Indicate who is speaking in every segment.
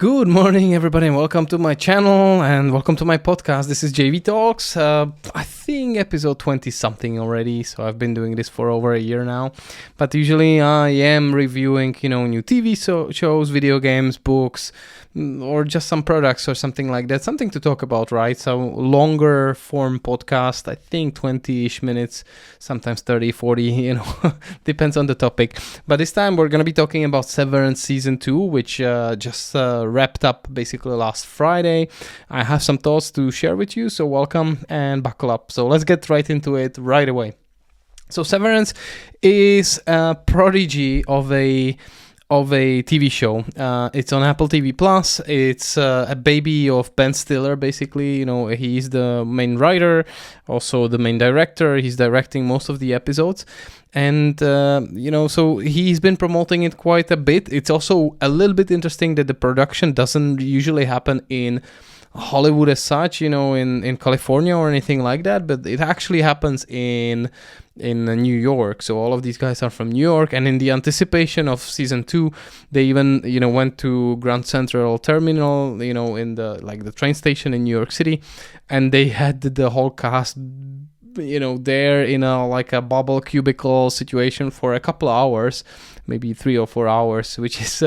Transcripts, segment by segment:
Speaker 1: Good morning, everybody, and welcome to my channel and welcome to my podcast. This is JV Talks. I think episode 20 something already, so I've been doing this for over a year now. But usually I am reviewing, new TV shows, video games, books, or just some products or something like that. Something to talk about, right? So longer form podcast, I think 20-ish minutes, sometimes 30, 40, depends on the topic. But this time we're going to be talking about Severance Season 2, which just wrapped up basically last Friday. I have some thoughts to share with you, so welcome and buckle up. So let's get right into it right away. So Severance is a prodigy of a TV show. It's on Apple TV Plus. It's a baby of Ben Stiller, basically. He's the main writer, also the main director. He's directing most of the episodes. And, so he's been promoting it quite a bit. It's also a little bit interesting that the production doesn't usually happen in Hollywood as such, in California or anything like that, but it actually happens in New York. So all of these guys are from New York, and in the anticipation of season 2, they even went to Grand Central Terminal, in the train station in New York City, and they had the whole cast there in a bubble cubicle situation for a couple of hours, maybe 3 or 4 hours, which is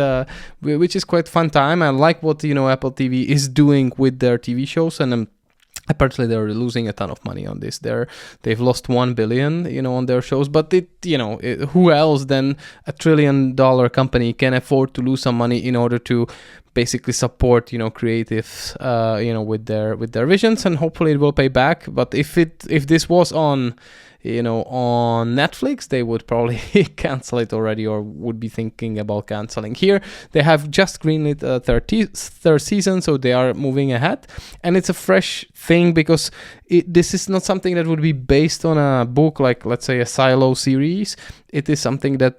Speaker 1: quite fun time. I like what Apple TV is doing with their TV shows, and apparently they're losing a ton of money on this. They've lost $1 billion, on their shows, but who else than a $1 trillion company can afford to lose some money in order to basically support creatives with their visions, and hopefully it will pay back. But if this was on Netflix, they would probably cancel it already, or would be thinking about canceling. Here they have just greenlit a third season, so they are moving ahead, and it's a fresh thing because this is not something that would be based on a book, like let's say a Silo series. It is something that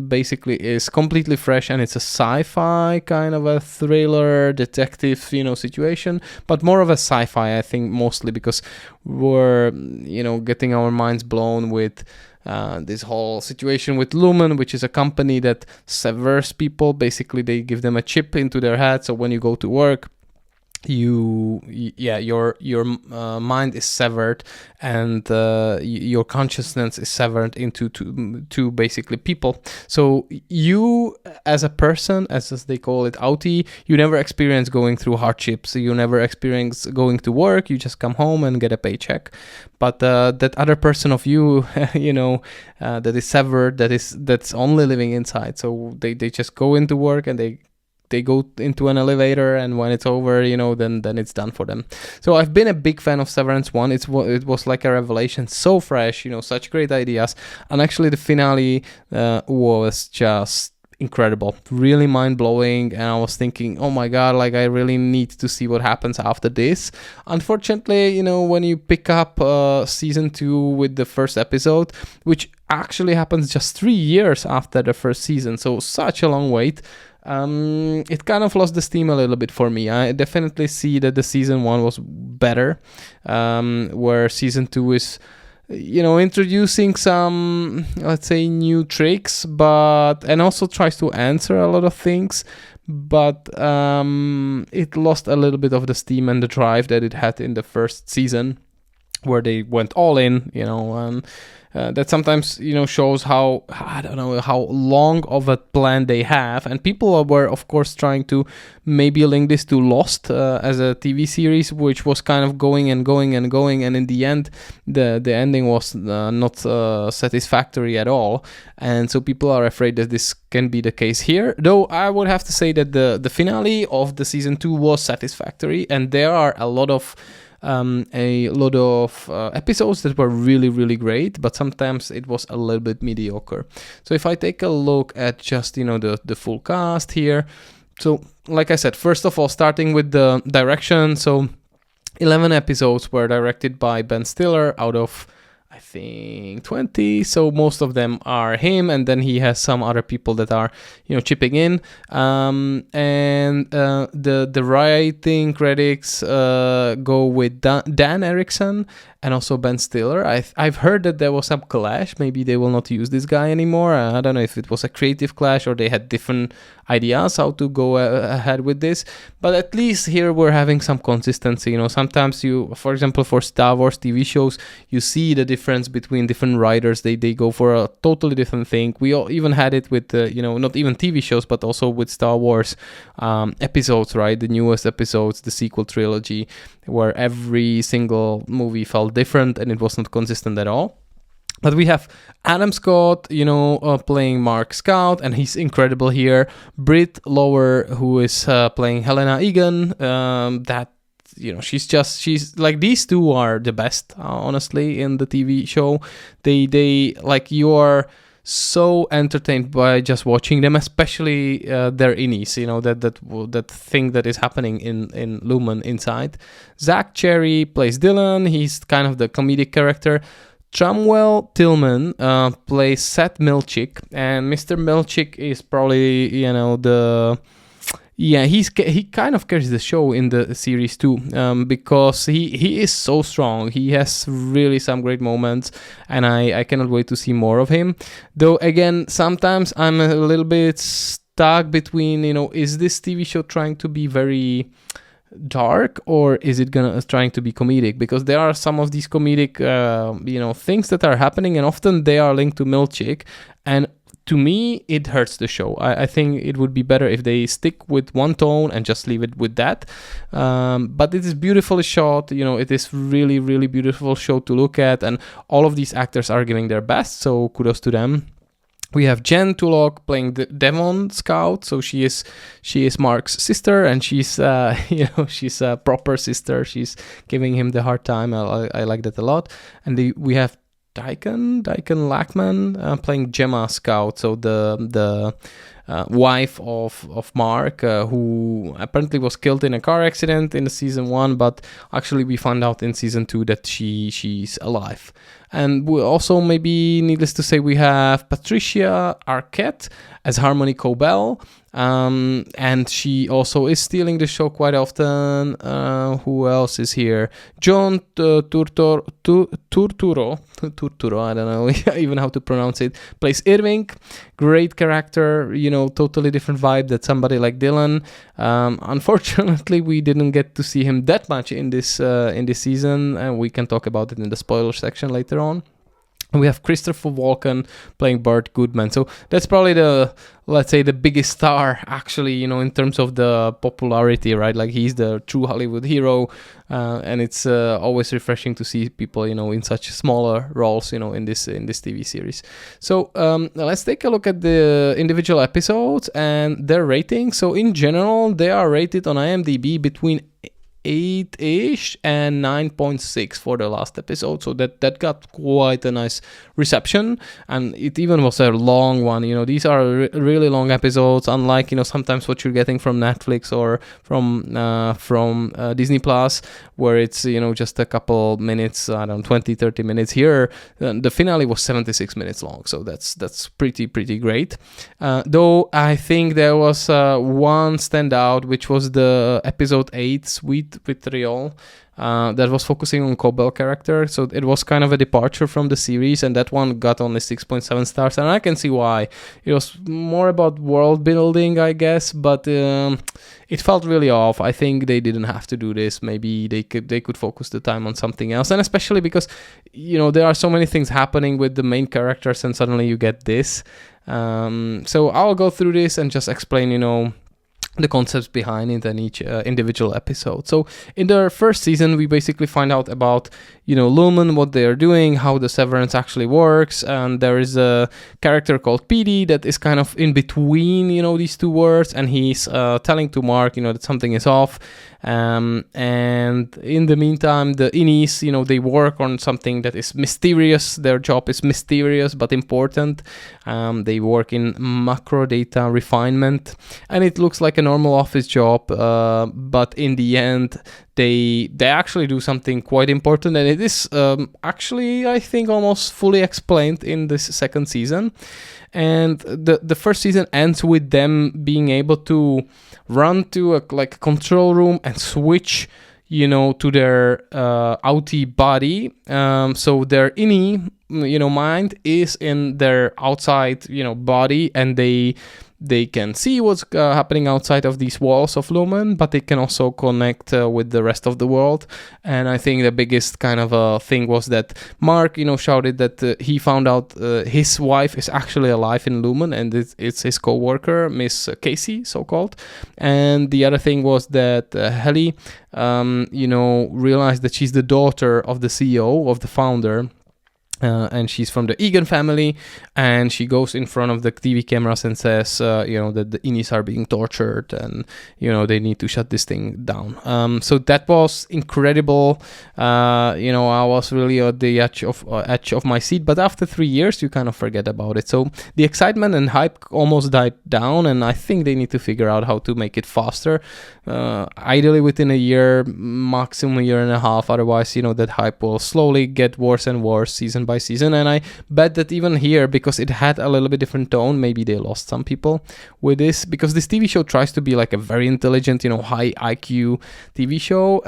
Speaker 1: basically is completely fresh, and it's a sci-fi kind of a thriller detective situation, but more of a sci-fi, I think, mostly because we're getting our minds blown with this whole situation with Lumen, which is a company that severs people. Basically, they give them a chip into their head, so when you go to work, your mind is severed, and your consciousness is severed into two basically people. So you, as a person, as they call it, outie, you never experience going through hardships. You never experience going to work. You just come home and get a paycheck. But that other person of you, that is severed, that's only living inside. So they just go into work, and they go into an elevator, and when it's over, then it's done for them. So I've been a big fan of Severance 1. It was like a revelation, so fresh, such great ideas. And actually the finale was just incredible, really mind-blowing, and I was thinking, oh my god, I really need to see what happens after this. Unfortunately, when you pick up season 2 with the first episode, which actually happens just 3 years after the first season, so such a long wait, it kind of lost the steam a little bit for me. I definitely see that the season 1 was better, where season 2 is introducing some, let's say, new tricks, and also tries to answer a lot of things, but it lost a little bit of the steam and the drive that it had in the first season, where they went all in, and that sometimes shows how, I don't know, how long of a plan they have. And people were, of course, trying to maybe link this to Lost as a TV series, which was kind of going, and in the end the ending was not satisfactory at all. And so people are afraid that this can be the case here, though I would have to say that the finale of the season 2 was satisfactory, and there are a lot of episodes that were really, really great, but sometimes it was a little bit mediocre. So if I take a look at just the full cast here, so like I said, first of all, starting with the direction, so 11 episodes were directed by Ben Stiller out of, I think, 20, so most of them are him, and then he has some other people that are chipping in, and the writing credits go with Dan Erickson and also Ben Stiller. I've heard that there was some clash. Maybe they will not use this guy anymore. I don't know if it was a creative clash or they had different ideas how to go ahead with this. But at least here we're having some consistency. You know, sometimes you, for example, for Star Wars TV shows, you see the difference between different writers. They go for a totally different thing. We all even had it with not even TV shows, but also with Star Wars episodes, right? The newest episodes, the sequel trilogy, where every single movie felt different and it was not consistent at all. But we have Adam Scott, playing Mark Scout, and he's incredible here. Britt Lower, who is playing Helena Egan, she's like, these two are the best, honestly, in the TV show. They like, you are so entertained by just watching them, especially their innies, that thing that is happening in Lumen inside. Zach Cherry plays Dylan. He's kind of the comedic character. Tramwell Tillman plays Seth Milchick, and Mr. Milchick is probably, he kind of carries the show in the series too, because he is so strong. He has really some great moments, and I cannot wait to see more of him. Though again, sometimes I'm a little bit stuck between, is this TV show trying to be very dark, or is it trying to be comedic? Because there are some of these comedic things that are happening, and often they are linked to Milchick, and to me it hurts the show. I think it would be better if they stick with one tone and just leave it with that, but it is beautifully shot. It is really, really beautiful show to look at, and all of these actors are giving their best, so kudos to them. We have Jen Tulloch playing the Devon Scout, so she is Mark's sister, and she's she's a proper sister. She's giving him the hard time. I like that a lot. And we have Daikon Lackman playing Gemma Scout, so the wife of Mark, who apparently was killed in a car accident in the season 1, but actually we found out in season 2 that she's alive. And we also, maybe needless to say, we have Patricia Arquette as Harmony Cobell, and she also is stealing the show quite often. Who else is here? John Turturro, I don't know even how to pronounce it, plays Irving. Great character, totally different vibe than somebody like Dylan. Unfortunately, we didn't get to see him that much in this season, and we can talk about it in the spoiler section later on. We have Christopher Walken playing Bart Goodman. So that's probably the biggest star, actually, in terms of the popularity, right? Like, he's the true Hollywood hero, and it's always refreshing to see people, in such smaller roles, in this TV series. So let's take a look at the individual episodes and their ratings. So in general, they are rated on IMDb between 8-ish and 9.6 for the last episode, so that got quite a nice reception, and it even was a long one. These are really long episodes, unlike sometimes what you're getting from Netflix or from Disney Plus, where it's just a couple minutes, 20-30 minutes. Here the finale was 76 minutes long, so that's pretty great. Though I think there was one standout, which was the episode 8, Sweet Vitriol, that was focusing on Cobell character, so it was kind of a departure from the series, and that one got only 6.7 stars, and I can see why. It was more about world building, I guess, but it felt really off. I think they didn't have to do this. Maybe they could focus the time on something else, and especially because there are so many things happening with the main characters, and suddenly you get this. So I'll go through this and just explain the concepts behind it and each individual episode. So in the first season, we basically find out about Lumen, what they are doing, how the Severance actually works, and there is a character called PD that is kind of in between these two words, and he's telling to Mark that something is off, and in the meantime, the Innies, they work on something that is mysterious. Their job is mysterious but important. They work in macro data refinement, and it looks like a normal office job, but in the end they actually do something quite important, and it is actually, I think, almost fully explained in this second season. And the first season ends with them being able to run to a control room and switch to their outie body. So their innie, mind is in their outside, body, and they can see what's happening outside of these walls of Lumen, but they can also connect with the rest of the world. And I think the biggest kind of thing was that Mark, shouted that he found out his wife is actually alive in Lumen, and it's his co-worker, Miss Casey, so-called. And the other thing was that Helly, realized that she's the daughter of the CEO, of the founder. And she's from the Egan family, and she goes in front of the TV cameras and says, that the Innies are being tortured, and they need to shut this thing down. So that was incredible. I was really at the edge of my seat. But after 3 years, you kind of forget about it. So the excitement and hype almost died down, and I think they need to figure out how to make it faster. Ideally within a year, maximum a year and a half. Otherwise, that hype will slowly get worse and worse season by season. And I bet that even here, because it had a little bit different tone, maybe they lost some people with this, because this TV show tries to be like a very intelligent, high IQ TV show.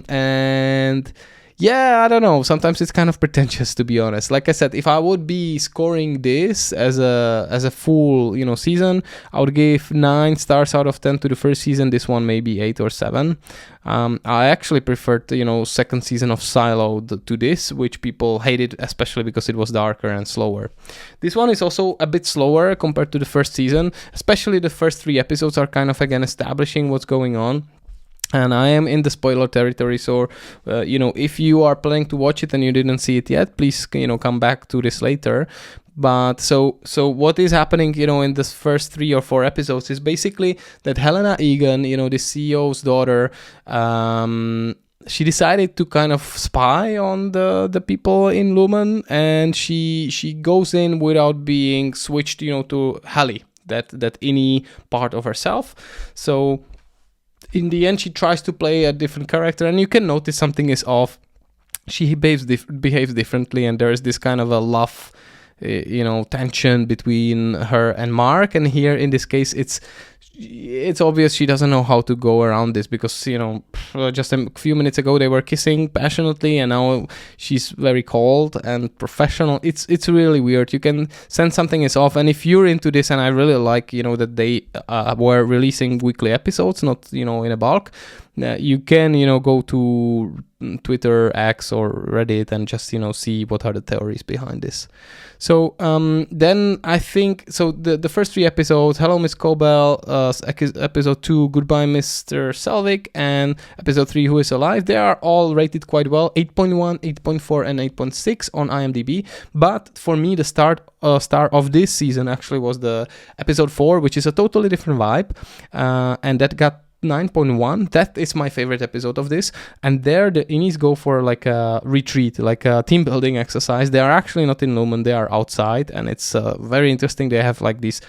Speaker 1: And yeah, I don't know. Sometimes it's kind of pretentious, to be honest. Like I said, if I would be scoring this as a full, season, I would give 9 stars out of 10 to the first season. This one maybe 8 or 7. I actually preferred, second season of Silo to this, which people hated, especially because it was darker and slower. This one is also a bit slower compared to the first season. Especially the first 3 episodes are kind of, again, establishing what's going on. And I am in the spoiler territory, so, if you are planning to watch it and you didn't see it yet, please, come back to this later. But so what is happening, in this first 3 or 4 episodes is basically that Helena Egan, the CEO's daughter, she decided to kind of spy on the people in Lumen, and she goes in without being switched, to Helly, that innie part of herself. So in the end, she tries to play a different character, and you can notice something is off. She behaves differently, and there is this kind of a love, tension between her and Mark. And here, in this case, it's obvious she doesn't know how to go around this, because just a few minutes ago they were kissing passionately, and now she's very cold and professional. It's really weird. You can sense something is off. And if you're into this, and I really like that they were releasing weekly episodes, not in a bulk, you can go to Twitter, X, or Reddit and just see what are the theories behind this. So then I think the first 3 episodes, Hello Miss Cobell, episode 2, Goodbye Mr. Selvig, and episode 3, Who is Alive, they are all rated quite well, 8.1, 8.4 and 8.6 on IMDb. But for me, the star of this season actually was the episode 4, which is a totally different vibe, and that got 9.1. That is my favorite episode of this. And there the Innies go for like a retreat, like a team building exercise. They are actually not in Lumen, they are outside, and it's very interesting. They have like these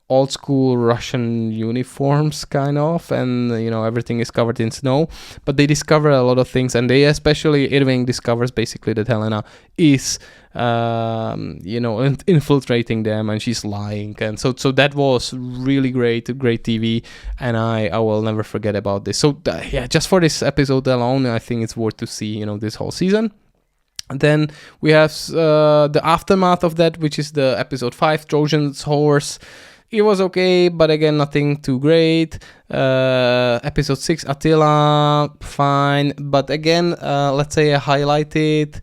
Speaker 1: old school Russian uniforms kind of, and everything is covered in snow, but they discover a lot of things, and especially Irving discovers basically that Helena is infiltrating them, and she's lying, and so that was really great TV, and I will never forget about this. So just for this episode alone, I think it's worth to see this whole season. And then we have the aftermath of that, which is the episode 5, Trojan's Horse. It was okay, but again, nothing too great. Episode 6, Attila, fine. But again, let's say a highlighted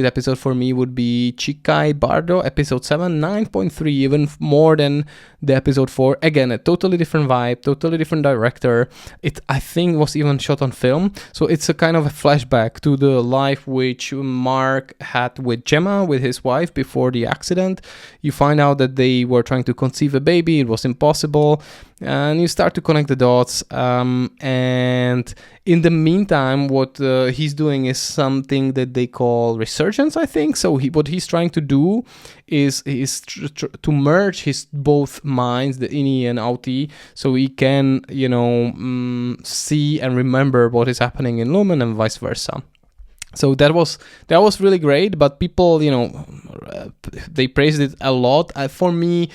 Speaker 1: episode for me would be Chikai Bardo, episode 7, 9.3, even more than the episode 4. Again, a totally different vibe, totally different director. It, I think, was even shot on film. So it's a kind of a flashback to the life which Mark had with Gemma, with his wife, before the accident. You find out that they were trying to conceive a baby. It was impossible. And you start to connect the dots. And in the meantime, what he's doing is something that they call resurgence, I think. So what he's trying to do is to merge his both minds, the innie and outie, so he can, see and remember what is happening in Lumen and vice versa. So that was really great, but people, they praised it a lot. For me,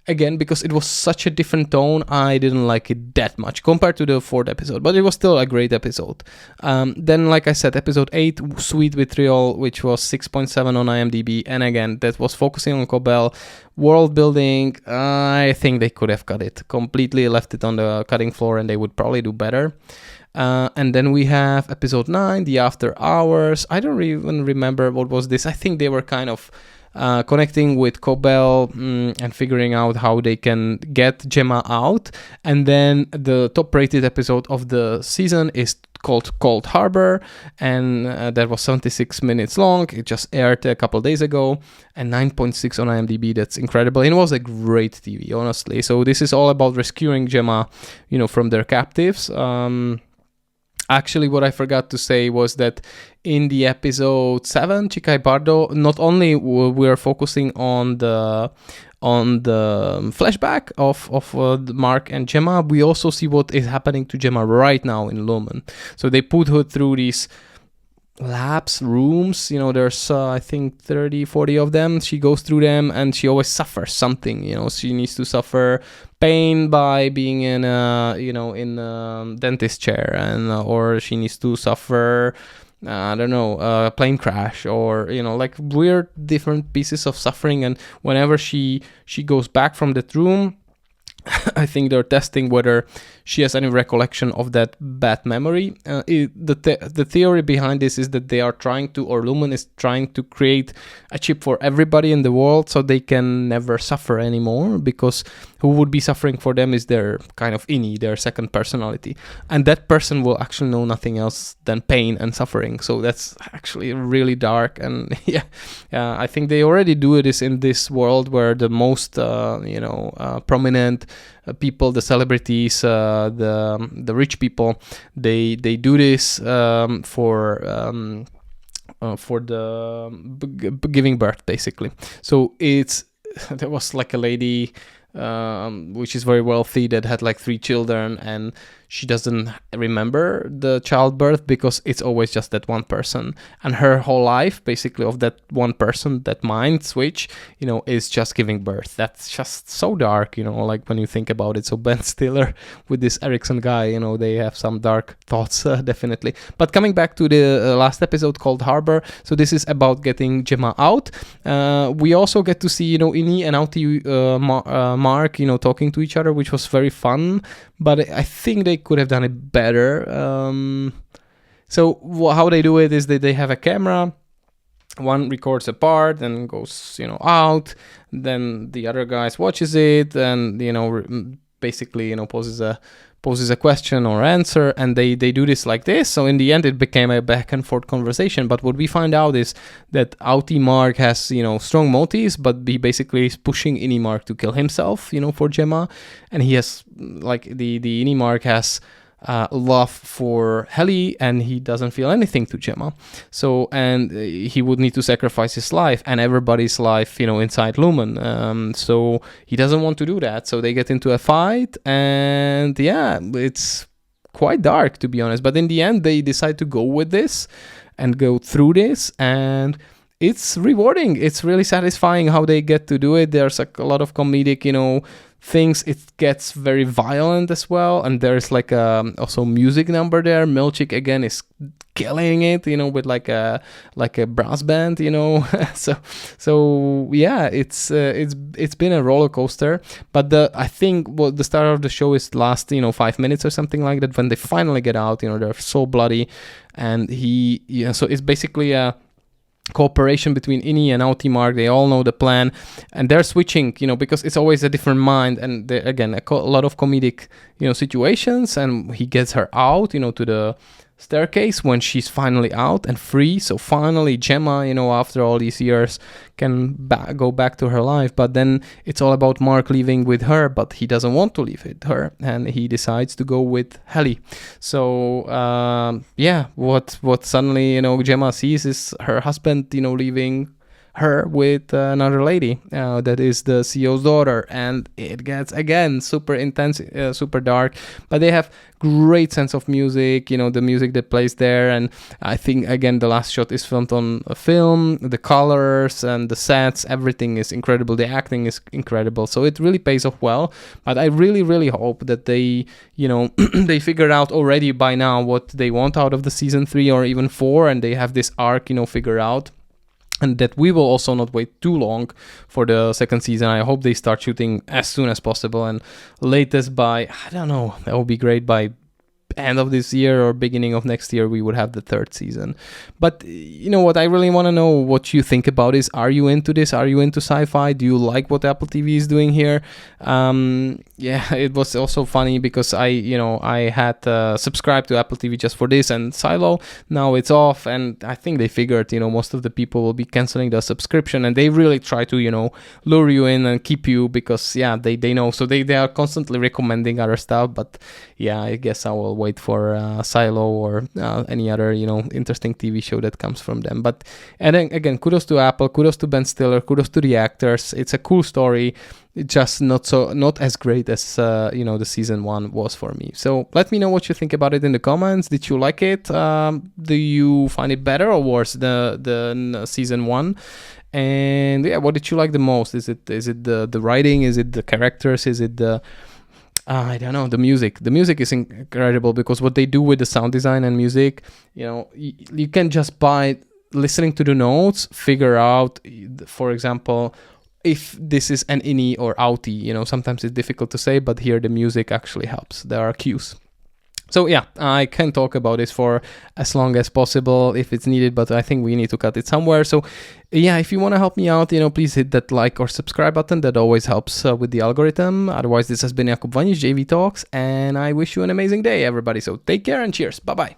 Speaker 1: again, because it was such a different tone, I didn't like it that much compared to the 4th episode, but it was still a great episode. Then, like I said, episode 8, Sweet Vitriol, which was 6.7 on IMDb, and again, that was focusing on Cobell, world building. I think they could have cut it completely, left it on the cutting floor, and they would probably do better. And then we have episode 9, The After Hours. I don't even remember what was this. I think they were kind of connecting with Cobell and figuring out how they can get Gemma out. And then the top rated episode of the season is called Cold Harbor, and that was 76 minutes long. It just aired a couple days ago, and 9.6 on IMDb. That's incredible. And it was a great TV, honestly. So this is all about rescuing Gemma, from their captives. Actually, what I forgot to say was that in the episode 7, Chica y Pardo, not only we're focusing on the flashback of Mark and Gemma, we also see what is happening to Gemma right now in Lumen. So they put her through these labs, rooms, there's I think 30-40 of them. She goes through them and she always suffers something. She needs to suffer pain by being in a dentist chair, and or she needs to suffer a plane crash, or like weird different pieces of suffering. And whenever she goes back from that room, I think they're testing whether she has any recollection of that bad memory. The theory behind this is that they are trying to, or Lumen is trying to create a chip for everybody in the world so they can never suffer anymore, because who would be suffering for them is their kind of innie, their second personality. And that person will actually know nothing else than pain and suffering. So that's actually really dark. And I think they already do this in this world where the most, prominent people, the celebrities, the rich people, they do this for the giving birth, basically. So there was like a lady which is very wealthy that had like 3 children, and she doesn't remember the childbirth because it's always just that one person, and her whole life basically of that one person, that mind switch, is just giving birth. That's just so dark, like when you think about it. So Ben Stiller with this Erickson guy, they have some dark thoughts, definitely. But coming back to the last episode called Harbor, so this is about getting Gemma out. We also get to see Innie and Auti Mark talking to each other, which was very fun, but I think they could have done it better. So how they do it is that they have a camera. One records a part and goes out, then the other guys watches it and basically poses a question or answer, and they do this like this. So in the end it became a back and forth conversation. But what we find out is that Auti Mark has strong motives, but he basically is pushing Innie Mark to kill himself for Gemma, and he has like the Innie Mark has love for Heli, and he doesn't feel anything to Gemma. So, and he would need to sacrifice his life and everybody's life, inside Lumen. So he doesn't want to do that. So they get into a fight, and it's quite dark, to be honest. But in the end, they decide to go with this and go through this, and it's rewarding. It's really satisfying how they get to do it. There's a lot of comedic, things. It gets very violent as well, and there's like also music number there. Milchik again is killing it, with like a brass band, so yeah, it's been a roller coaster. But I think the start of the show is last 5 minutes or something like that, when they finally get out. They're so bloody, and so it's basically a cooperation between Innie and Auti Mark. They all know the plan, and they're switching, because it's always a different mind, and again a lot of comedic situations. And he gets her out to the staircase when she's finally out and free. So finally Gemma, after all these years, can go back to her life. But then it's all about Mark leaving with her, but he doesn't want to leave with her, and he decides to go with Heli. So what suddenly Gemma sees is her husband leaving her with another lady that is the CEO's daughter, and it gets again super intense, super dark, but they have great sense of music, the music that plays there. And I think again the last shot is filmed on a film, the colors and the sets, everything is incredible, the acting is incredible, so it really pays off well. But I really hope that they they figured out already by now what they want out of the season 3 or even 4, and they have this arc figured out, and that we will also not wait too long for the second season. I hope they start shooting as soon as possible, and latest by, I don't know, that would be great, by end of this year or beginning of next year we would have the third season. But what I really want to know what you think about is, are you into this? Are you into sci-fi? Do you like what Apple TV is doing here? It was also funny because I had subscribed to Apple TV just for this and Silo. Now it's off, and I think they figured most of the people will be canceling the subscription, and they really try to lure you in and keep you, because they know, so they are constantly recommending other stuff. But I guess I will wait for Silo or any other interesting TV show that comes from them. But and then again, kudos to Apple, kudos to Ben Stiller, kudos to the actors. It's a cool story, just not as great as the season 1 was for me. So let me know what you think about it in the comments. Did you like it? Do you find it better or worse than season 1? And what did you like the most? Is it the writing? Is it the characters? Is it the I don't know, the music. The music is incredible, because what they do with the sound design and music, you can just by listening to the notes figure out, for example, if this is an innie or outie. Sometimes it's difficult to say, but here the music actually helps. There are cues. So I can talk about this for as long as possible if it's needed, but I think we need to cut it somewhere. So if you want to help me out, please hit that like or subscribe button. That always helps with the algorithm. Otherwise, this has been Jakub Vanish, JV Talks, and I wish you an amazing day, everybody. So take care and cheers. Bye-bye.